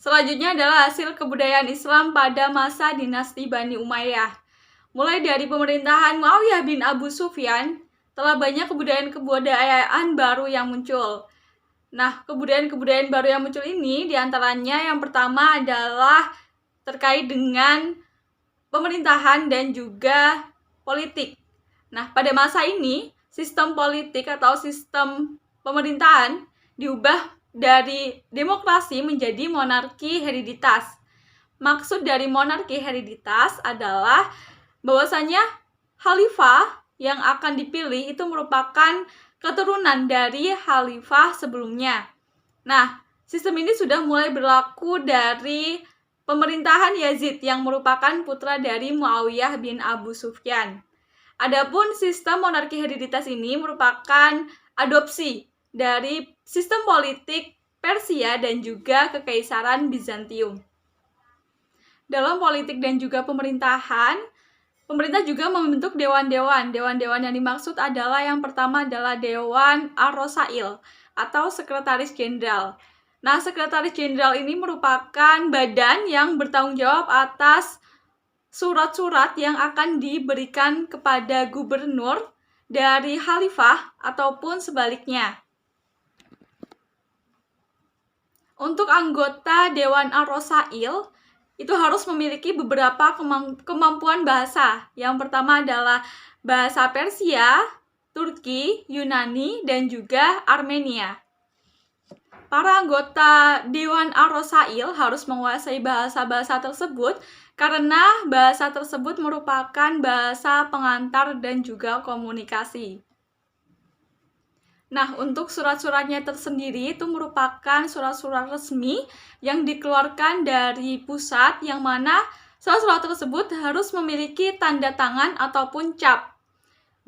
Selanjutnya adalah hasil kebudayaan Islam pada masa dinasti Bani Umayyah. Mulai dari pemerintahan Muawiyah bin Abu Sufyan, telah banyak kebudayaan-kebudayaan baru yang muncul. Nah, kebudayaan-kebudayaan baru yang muncul ini diantaranya yang pertama adalah terkait dengan pemerintahan dan juga politik. Nah, pada masa ini, sistem politik atau sistem pemerintahan diubah dari demokrasi menjadi monarki hereditas. Maksud dari monarki hereditas adalah bahwasanya khalifah yang akan dipilih itu merupakan keturunan dari khalifah sebelumnya. Nah, sistem ini sudah mulai berlaku dari pemerintahan Yazid yang merupakan putra dari Muawiyah bin Abu Sufyan. Adapun sistem monarki hereditas ini merupakan adopsi dari sistem politik Persia dan juga Kekaisaran Bizantium. Dalam politik dan juga pemerintahan, pemerintah juga membentuk dewan-dewan. Dewan-dewan yang dimaksud adalah yang pertama adalah Dewan Ar-Rosail atau Sekretaris Jenderal. Nah, Sekretaris Jenderal ini merupakan badan yang bertanggung jawab atas surat-surat yang akan diberikan kepada gubernur dari khalifah ataupun sebaliknya. Untuk anggota Dewan Ar-Rosail itu harus memiliki beberapa kemampuan bahasa. Yang pertama adalah bahasa Persia, Turki, Yunani, dan juga Armenia. Para anggota Dewan Ar-Rosail harus menguasai bahasa-bahasa tersebut karena bahasa tersebut merupakan bahasa pengantar dan juga komunikasi. Nah, untuk surat-suratnya tersendiri itu merupakan surat-surat resmi yang dikeluarkan dari pusat, yang mana surat-surat tersebut harus memiliki tanda tangan ataupun cap.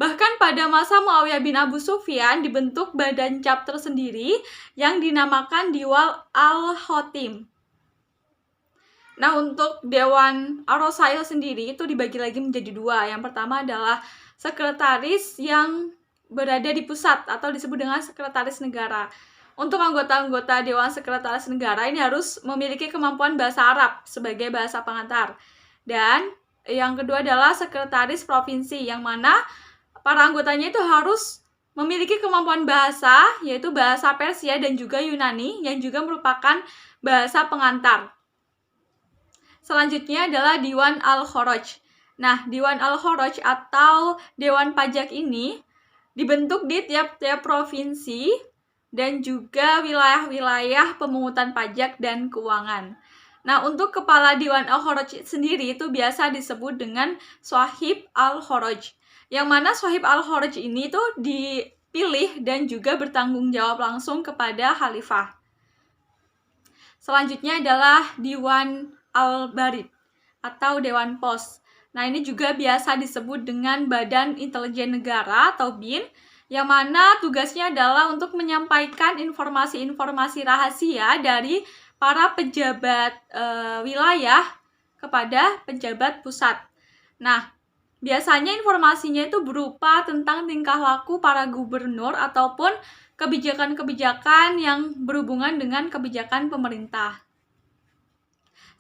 Bahkan pada masa Muawiyah bin Abu Sufyan dibentuk badan cap tersendiri yang dinamakan Dewan Al-Khotim. Nah, untuk Dewan Ar-Rosail sendiri itu dibagi lagi menjadi dua. Yang pertama adalah sekretaris yang berada di pusat atau disebut dengan sekretaris negara. Untuk anggota-anggota Dewan Sekretaris Negara ini harus memiliki kemampuan bahasa Arab sebagai bahasa pengantar. Dan yang kedua adalah sekretaris provinsi, yang mana para anggotanya itu harus memiliki kemampuan bahasa, yaitu bahasa Persia dan juga Yunani, yang juga merupakan bahasa pengantar. Selanjutnya adalah Dewan Al-Kharaj. Nah, Dewan Al-Kharaj atau Dewan Pajak ini dibentuk di tiap-tiap provinsi dan juga wilayah-wilayah pemungutan pajak dan keuangan. Nah, untuk kepala Dewan Al-Kharaj sendiri itu biasa disebut dengan Shahib Al-Kharaj. Yang mana Shahib Al-Kharaj ini tuh dipilih dan juga bertanggung jawab langsung kepada khalifah. Selanjutnya adalah Dewan Al-Barid atau Dewan Pos. Nah, ini juga biasa disebut dengan Badan Intelijen Negara atau BIN, yang mana tugasnya adalah untuk menyampaikan informasi-informasi rahasia dari para pejabat wilayah kepada pejabat pusat. Nah, biasanya informasinya itu berupa tentang tingkah laku para gubernur ataupun kebijakan-kebijakan yang berhubungan dengan kebijakan pemerintah.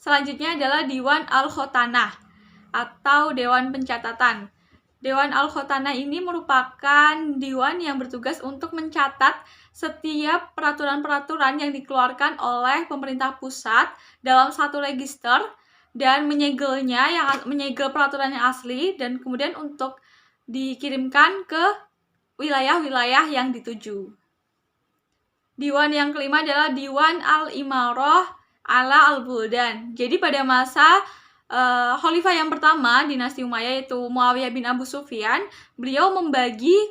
Selanjutnya adalah Dewan Al-Khotanah atau Dewan Pencatatan. Dewan Al-Khotanah ini merupakan dewan yang bertugas untuk mencatat setiap peraturan-peraturan yang dikeluarkan oleh pemerintah pusat dalam satu register dan menyegel peraturan yang asli dan kemudian untuk dikirimkan ke wilayah-wilayah yang dituju. Dewan yang kelima adalah Dewan Al-Imarah ala Al-Buldan. Jadi pada masa khalifah yang pertama dinasti Umayyah yaitu Muawiyah bin Abu Sufyan, beliau membagi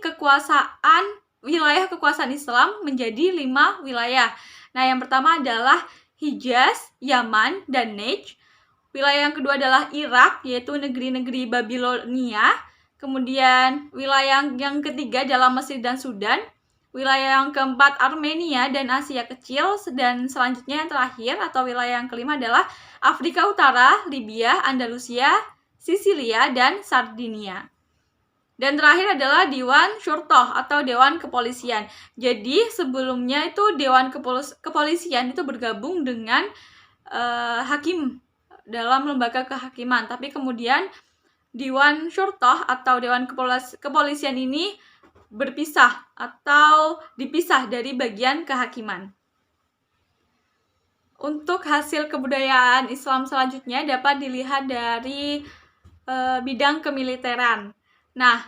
wilayah kekuasaan Islam menjadi 5 wilayah. Nah, yang pertama adalah Hijaz, Yaman, dan Najd. Wilayah yang kedua adalah Irak, yaitu negeri-negeri Babilonia. Kemudian wilayah yang ketiga adalah Mesir dan Sudan. Wilayah yang keempat Armenia dan Asia Kecil, dan selanjutnya yang terakhir atau wilayah yang kelima adalah Afrika Utara, Libya, Andalusia, Sisilia, dan Sardinia. Dan terakhir adalah Dewan Syurtoh atau Dewan Kepolisian. Jadi sebelumnya itu Dewan Kepolisian itu bergabung dengan hakim dalam lembaga kehakiman, tapi kemudian Dewan Syurtoh atau Dewan Kepolisian ini berpisah atau dipisah dari bagian kehakiman. Untuk hasil kebudayaan Islam selanjutnya dapat dilihat dari bidang kemiliteran. Nah,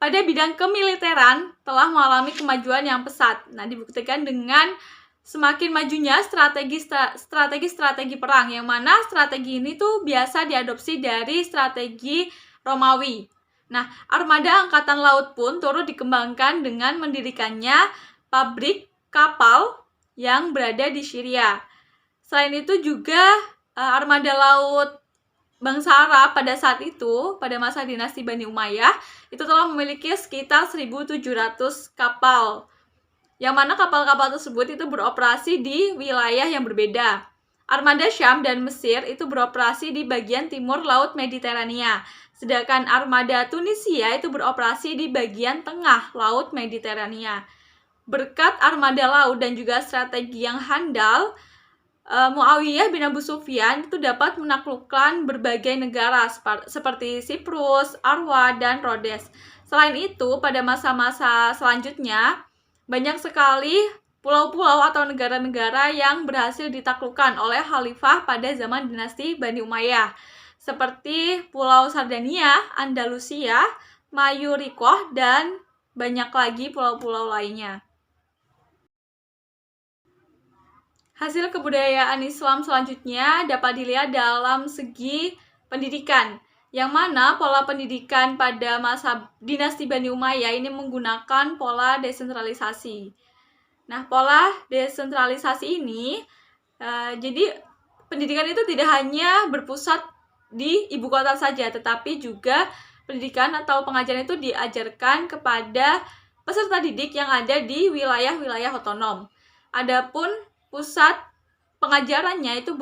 pada bidang kemiliteran telah mengalami kemajuan yang pesat. Nah, dibuktikan dengan semakin majunya strategi perang, yang mana strategi ini tuh biasa diadopsi dari strategi Romawi. Nah, armada angkatan laut pun turut dikembangkan dengan mendirikannya pabrik kapal yang berada di Syria. Selain itu juga armada laut bangsa Arab pada saat itu, pada masa dinasti Bani Umayyah, itu telah memiliki sekitar 1.700 kapal. Yang mana kapal-kapal tersebut itu beroperasi di wilayah yang berbeda. Armada Syam dan Mesir itu beroperasi di bagian timur Laut Mediterania. Sedangkan armada Tunisia itu beroperasi di bagian tengah Laut Mediterania. Berkat armada laut dan juga strategi yang handal, Muawiyah bin Abu Sufyan itu dapat menaklukkan berbagai negara seperti Siprus, Arwa, dan Rhodes. Selain itu, pada masa-masa selanjutnya, banyak sekali pulau-pulau atau negara-negara yang berhasil ditaklukkan oleh khalifah pada zaman dinasti Bani Umayyah, seperti Pulau Sardinia, Andalusia, Mayurikoh, dan banyak lagi pulau-pulau lainnya. Hasil kebudayaan Islam selanjutnya dapat dilihat dalam segi pendidikan, yang mana pola pendidikan pada masa dinasti Bani Umayyah ini menggunakan pola desentralisasi. Nah, pola desentralisasi ini, jadi pendidikan itu tidak hanya berpusat di ibu kota saja, tetapi juga pendidikan atau pengajaran itu diajarkan kepada peserta didik yang ada di wilayah-wilayah otonom. Adapun pusat pengajarannya itu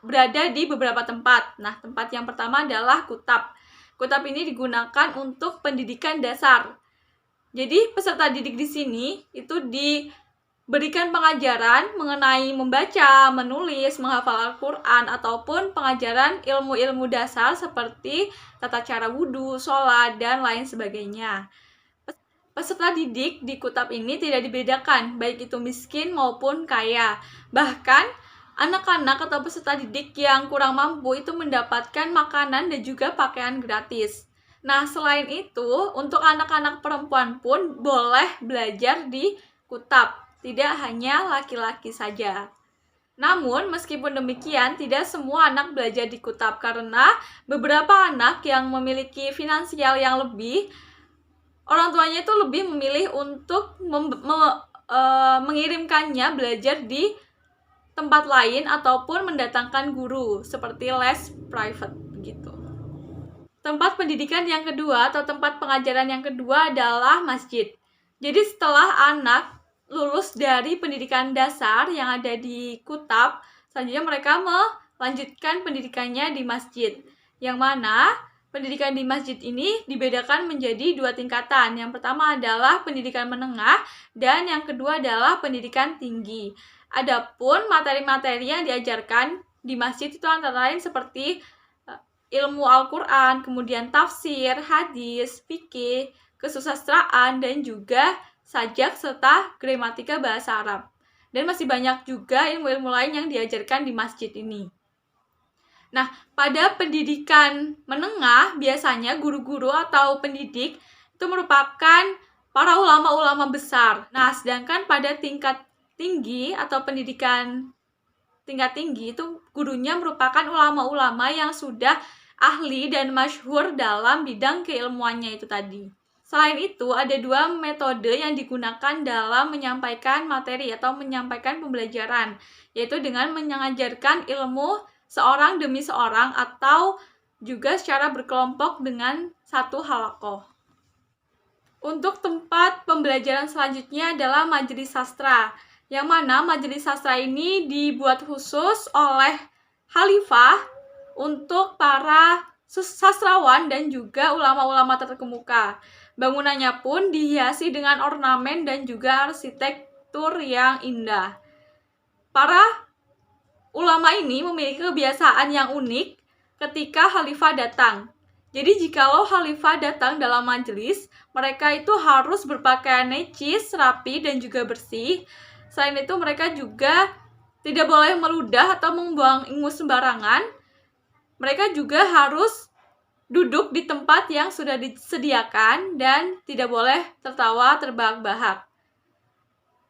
berada di beberapa tempat. Nah, tempat yang pertama adalah Kutab. Kutab ini digunakan untuk pendidikan dasar. Jadi, peserta didik di sini itu diberikan pengajaran mengenai membaca, menulis, menghafal Al-Quran, ataupun pengajaran ilmu-ilmu dasar seperti tata cara wudhu, sholat, dan lain sebagainya. Peserta didik di Kutab ini tidak dibedakan, baik itu miskin maupun kaya. Bahkan, anak-anak atau peserta didik yang kurang mampu itu mendapatkan makanan dan juga pakaian gratis. Nah, selain itu, untuk anak-anak perempuan pun boleh belajar di Kutab, tidak hanya laki-laki saja. Namun, meskipun demikian, tidak semua anak belajar di Kutab karena beberapa anak yang memiliki finansial yang lebih, orang tuanya itu lebih memilih untuk mengirimkannya belajar di tempat lain ataupun mendatangkan guru seperti les private gitu. Tempat pendidikan yang kedua atau tempat pengajaran yang kedua adalah masjid. Jadi setelah anak lulus dari pendidikan dasar yang ada di Kutab, selanjutnya mereka melanjutkan pendidikannya di masjid. Yang mana pendidikan di masjid ini dibedakan menjadi 2 tingkatan. Yang pertama adalah pendidikan menengah dan yang kedua adalah pendidikan tinggi. Adapun materi-materi yang diajarkan di masjid itu antara lain seperti ilmu Al-Quran, kemudian tafsir, hadis, fikih, kesusastraan, dan juga sajak serta gramatika bahasa Arab. Dan masih banyak juga ilmu-ilmu lain yang diajarkan di masjid ini. Nah, pada pendidikan menengah, biasanya guru-guru atau pendidik itu merupakan para ulama-ulama besar. Nah, sedangkan pada tingkat tinggi atau pendidikan tingkat tinggi itu gurunya merupakan ulama-ulama yang sudah ahli dan masyhur dalam bidang keilmuannya itu tadi. Selain itu, ada 2 metode yang digunakan dalam menyampaikan materi atau menyampaikan pembelajaran, yaitu dengan mengajarkan ilmu seorang demi seorang atau juga secara berkelompok dengan satu halaqah. Untuk tempat pembelajaran selanjutnya adalah majelis sastra, yang mana majelis sastra ini dibuat khusus oleh khalifah untuk para sastrawan dan juga ulama-ulama terkemuka. Bangunannya pun dihiasi dengan ornamen dan juga arsitektur yang indah. Para ulama Khalifah ini memiliki kebiasaan yang unik ketika khalifah datang. Jadi jikalau khalifah datang dalam majelis, mereka itu harus berpakaian necis, rapi, dan juga bersih. Selain itu mereka juga tidak boleh meludah atau membuang ingus sembarangan. Mereka juga harus duduk di tempat yang sudah disediakan dan tidak boleh tertawa terbahak-bahak.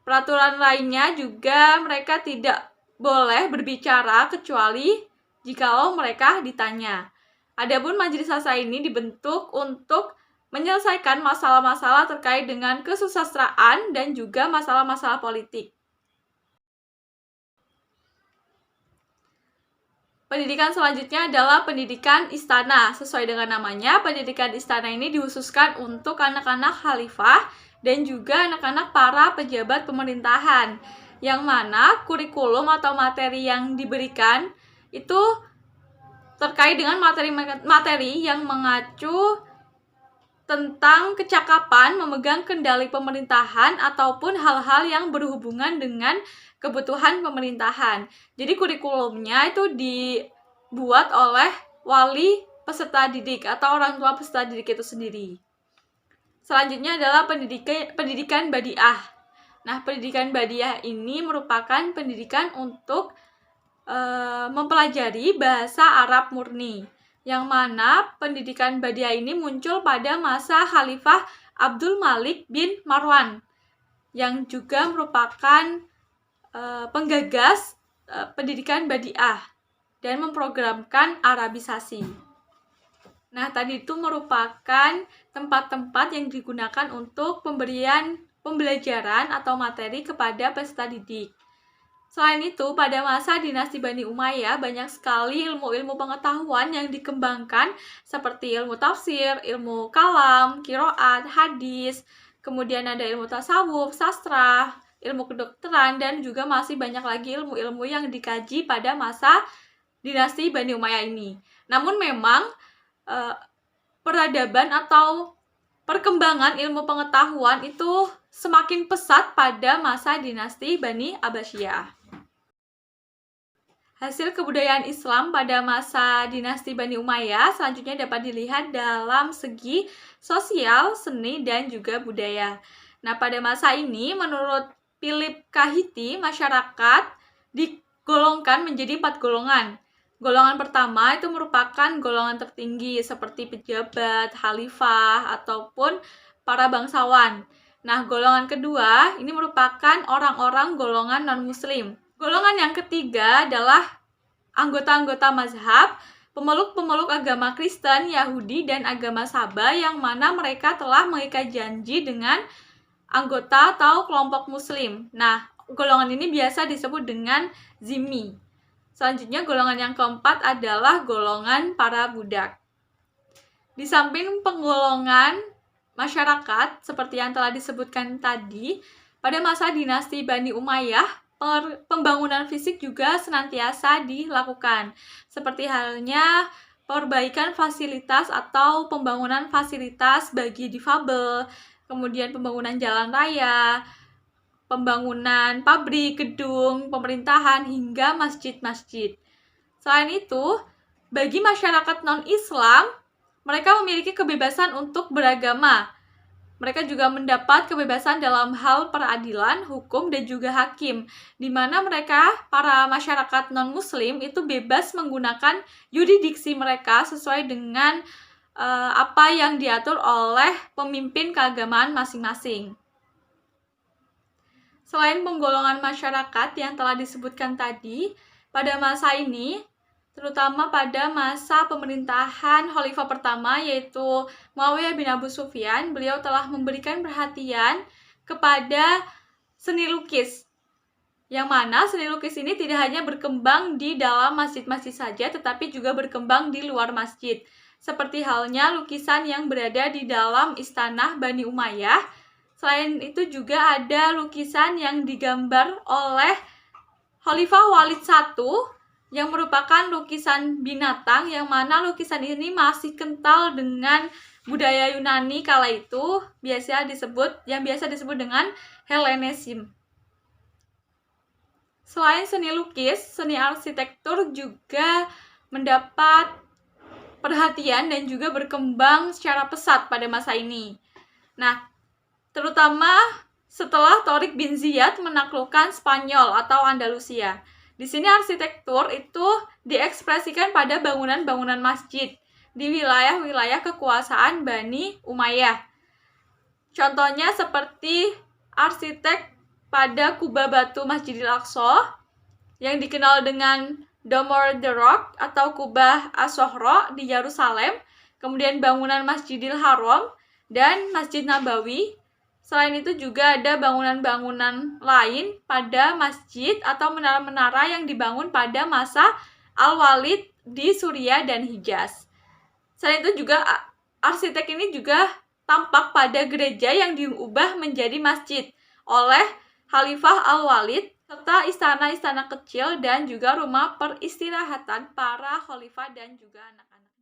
Peraturan lainnya juga mereka tidak boleh berbicara kecuali jikalau mereka ditanya. Adapun majelis asa ini dibentuk untuk menyelesaikan masalah-masalah terkait dengan kesusastraan dan juga masalah-masalah politik. Pendidikan selanjutnya adalah pendidikan istana. Sesuai dengan namanya, pendidikan istana ini dikhususkan untuk anak-anak khalifah dan juga anak-anak para pejabat pemerintahan. Yang mana kurikulum atau materi yang diberikan itu terkait dengan materi-materi yang mengacu tentang kecakapan memegang kendali pemerintahan ataupun hal-hal yang berhubungan dengan kebutuhan pemerintahan. Jadi kurikulumnya itu dibuat oleh wali peserta didik atau orang tua peserta didik itu sendiri. Selanjutnya adalah pendidikan badiah. Nah, pendidikan badiah ini merupakan pendidikan untuk mempelajari bahasa Arab murni, yang mana pendidikan badiah ini muncul pada masa Khalifah Abdul Malik bin Marwan, yang juga merupakan penggagas pendidikan badiah dan memprogramkan Arabisasi. Nah, tadi itu merupakan tempat-tempat yang digunakan untuk pemberian pembelajaran atau materi kepada peserta didik. Selain itu, pada masa dinasti Bani Umayyah banyak sekali ilmu-ilmu pengetahuan yang dikembangkan seperti ilmu tafsir, ilmu kalam, qiraat, hadis, kemudian ada ilmu tasawuf, sastra, ilmu kedokteran, dan juga masih banyak lagi ilmu-ilmu yang dikaji pada masa dinasti Bani Umayyah ini. Namun memang peradaban atau perkembangan ilmu pengetahuan itu semakin pesat pada masa dinasti Bani Abbasiyah. Hasil kebudayaan Islam pada masa dinasti Bani Umayyah selanjutnya dapat dilihat dalam segi sosial, seni, dan juga budaya. Nah, pada masa ini menurut Philip Kahiti, masyarakat digolongkan menjadi 4 golongan. Golongan pertama itu merupakan golongan tertinggi seperti pejabat, khalifah, ataupun para bangsawan. Nah, golongan kedua ini merupakan orang-orang golongan non-muslim. Golongan yang ketiga adalah anggota-anggota mazhab, pemeluk-pemeluk agama Kristen, Yahudi, dan agama Saba yang mana mereka telah mengikat janji dengan anggota atau kelompok muslim. Nah, golongan ini biasa disebut dengan zimmi. Selanjutnya, golongan yang keempat adalah golongan para budak. Di samping penggolongan masyarakat, seperti yang telah disebutkan tadi, pada masa dinasti Bani Umayyah, pembangunan fisik juga senantiasa dilakukan. Seperti halnya perbaikan fasilitas atau pembangunan fasilitas bagi difabel, kemudian pembangunan jalan raya, pembangunan pabrik, gedung, pemerintahan, hingga masjid-masjid. Selain itu, bagi masyarakat non-Islam, mereka memiliki kebebasan untuk beragama. Mereka juga mendapat kebebasan dalam hal peradilan, hukum, dan juga hakim, di mana mereka, para masyarakat non-muslim, itu bebas menggunakan yurisdiksi mereka sesuai dengan apa yang diatur oleh pemimpin keagamaan masing-masing. Selain penggolongan masyarakat yang telah disebutkan tadi, pada masa ini, terutama pada masa pemerintahan Khalifah pertama yaitu Muawiyah bin Abu Sufyan, beliau telah memberikan perhatian kepada seni lukis. Yang mana seni lukis ini tidak hanya berkembang di dalam masjid-masjid saja, tetapi juga berkembang di luar masjid. Seperti halnya lukisan yang berada di dalam istana Bani Umayyah. Selain itu juga ada lukisan yang digambar oleh Khalifah Walid I yang merupakan lukisan binatang, yang mana lukisan ini masih kental dengan budaya Yunani kala itu, yang biasa disebut dengan Hellenism. Selain seni lukis, seni arsitektur juga mendapat perhatian dan juga berkembang secara pesat pada masa ini. Nah, terutama setelah Torik bin Ziyad menaklukkan Spanyol atau Andalusia. Di sini arsitektur itu diekspresikan pada bangunan-bangunan masjid di wilayah-wilayah kekuasaan Bani Umayyah. Contohnya seperti arsitek pada kubah batu Masjidil Aqsa yang dikenal dengan Dome the Rock atau kubah As-Sohro di Yerusalem, kemudian bangunan Masjidil Haram dan Masjid Nabawi. Selain itu juga ada bangunan-bangunan lain pada masjid atau menara-menara yang dibangun pada masa Al-Walid di Suriah dan Hijaz. Selain itu juga arsitek ini juga tampak pada gereja yang diubah menjadi masjid oleh Khalifah Al-Walid, serta istana-istana kecil dan juga rumah peristirahatan para khalifah dan juga anak-anak.